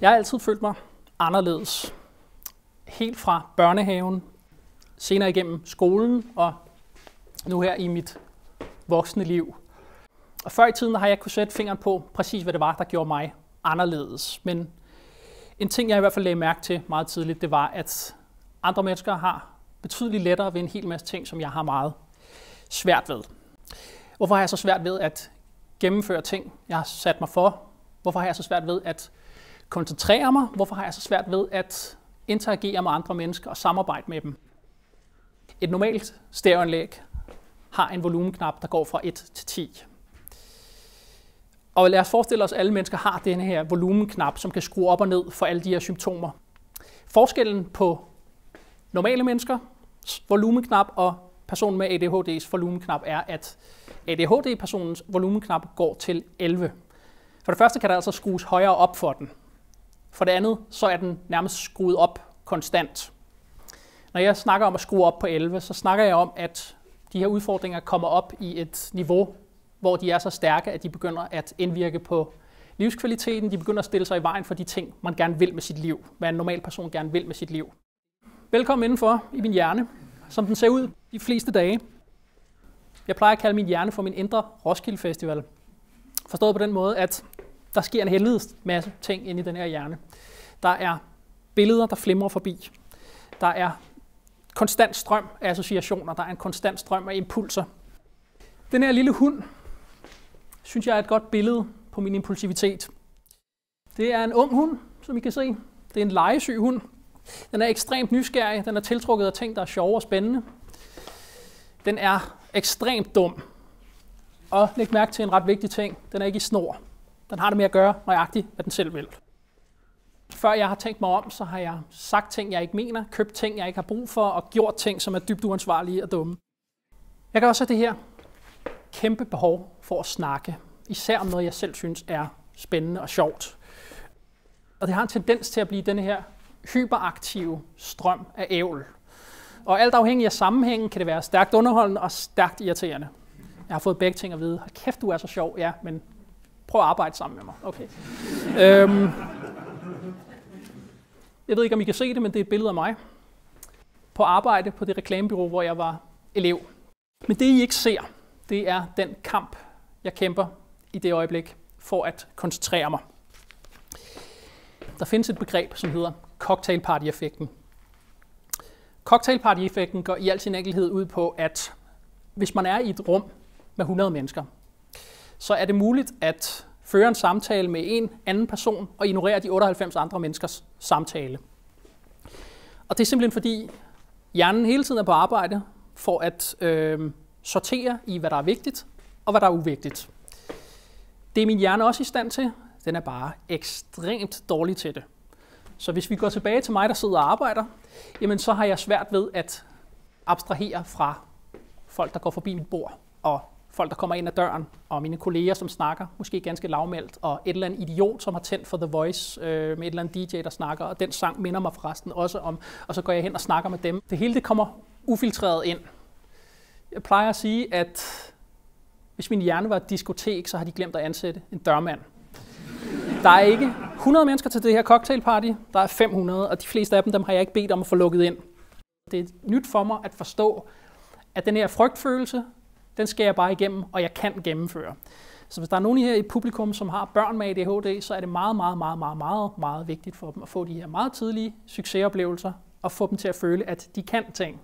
Jeg har altid følt mig anderledes. Helt fra børnehaven, senere igennem skolen og nu her i mit voksne liv. Og før i tiden har jeg kunnet sætte fingeren på præcis, hvad det var, der gjorde mig anderledes. Men en ting, jeg i hvert fald lagde mærke til meget tidligt, det var, at andre mennesker har betydeligt lettere ved en hel masse ting, som jeg har meget svært ved. Hvorfor har jeg så svært ved at gennemføre ting, jeg har sat mig for? Hvorfor har jeg så svært ved at koncentrere mig? Hvorfor har jeg så svært ved at interagere med andre mennesker og samarbejde med dem? Et normalt stereoanlæg har en volumenknap, der går fra 1 til 10. Og lad os forestille os, at alle mennesker har denne her volumenknap, som kan skrue op og ned for alle de her symptomer. Forskellen på normale menneskers volumenknap og personen med ADHD's volumenknap er, at ADHD-personens volumenknap går til 11. For det første kan der altså skrues højere op for den. For det andet, så er den nærmest skruet op konstant. Når jeg snakker om at skrue op på 11, så snakker jeg om, at de her udfordringer kommer op i et niveau, hvor de er så stærke, at de begynder at indvirke på livskvaliteten. De begynder at stille sig i vejen for de ting, man gerne vil med sit liv. Hvad en normal person gerne vil med sit liv. Velkommen indenfor i min hjerne, som den ser ud de fleste dage. Jeg plejer at kalde min hjerne for min indre Roskilde Festival. Forstået på den måde, at der sker en helvedes masse ting inde i den her hjerne. Der er billeder, der flimrer forbi. Der er konstant strøm af associationer. Der er en konstant strøm af impulser. Den her lille hund, synes jeg er et godt billede på min impulsivitet. Det er en ung hund, som I kan se. Det er en legesyg hund. Den er ekstremt nysgerrig. Den er tiltrukket af ting, der er sjove og spændende. Den er ekstremt dum. Og læg mærke til en ret vigtig ting. Den er ikke i snor. Den har det med at gøre nøjagtigt, hvad den selv vil. Før jeg har tænkt mig om, så har jeg sagt ting, jeg ikke mener, købt ting, jeg ikke har brug for, og gjort ting, som er dybt uansvarlige og dumme. Jeg kan også have det her kæmpe behov for at snakke, især om noget, jeg selv synes er spændende og sjovt. Og det har en tendens til at blive denne her hyperaktive strøm af ævl. Og alt afhængig af sammenhængen kan det være stærkt underholdende og stærkt irriterende. Jeg har fået begge ting at vide. Kæft, du er så sjov. Ja, men prøv at arbejde sammen med mig. Okay. Jeg ved ikke, om I kan se det, men det er et billede af mig. På arbejde på det reklamebureau, hvor jeg var elev. Men det, I ikke ser, det er den kamp, jeg kæmper i det øjeblik for at koncentrere mig. Der findes et begreb, som hedder cocktailparty-effekten. Cocktailparty-effekten går i al sin enkelhed ud på, at hvis man er i et rum med 100 mennesker, så er det muligt at føre en samtale med en anden person og ignorere de 98 andre menneskers samtale. Og det er simpelthen fordi hjernen hele tiden er på arbejde for at sortere i, hvad der er vigtigt og hvad der er uvigtigt. Det er min hjerne også i stand til. Den er bare ekstremt dårlig til det. Så hvis vi går tilbage til mig, der sidder og arbejder, jamen så har jeg svært ved at abstrahere fra folk, der går forbi mit bord, og folk, der kommer ind ad døren, og mine kolleger, som snakker, måske ganske lavmældt, og et eller andet idiot, som har tændt for The Voice med et eller andet DJ, der snakker, og den sang minder mig forresten også om, og så går jeg hen og snakker med dem. Det hele det kommer ufiltreret ind. Jeg plejer at sige, at hvis min hjerne var et diskotek, så har de glemt at ansætte en dørmand. Der er ikke 100 mennesker til det her cocktailparty, der er 500, og de fleste af dem har jeg ikke bedt om at få lukket ind. Det er nyt for mig at forstå, at den her frygtfølelse, den skal jeg bare igennem, og jeg kan gennemføre. Så hvis der er nogen her i publikum, som har børn med ADHD, så er det meget vigtigt for dem at få de her meget tidlige succesoplevelser, og få dem til at føle, at de kan ting.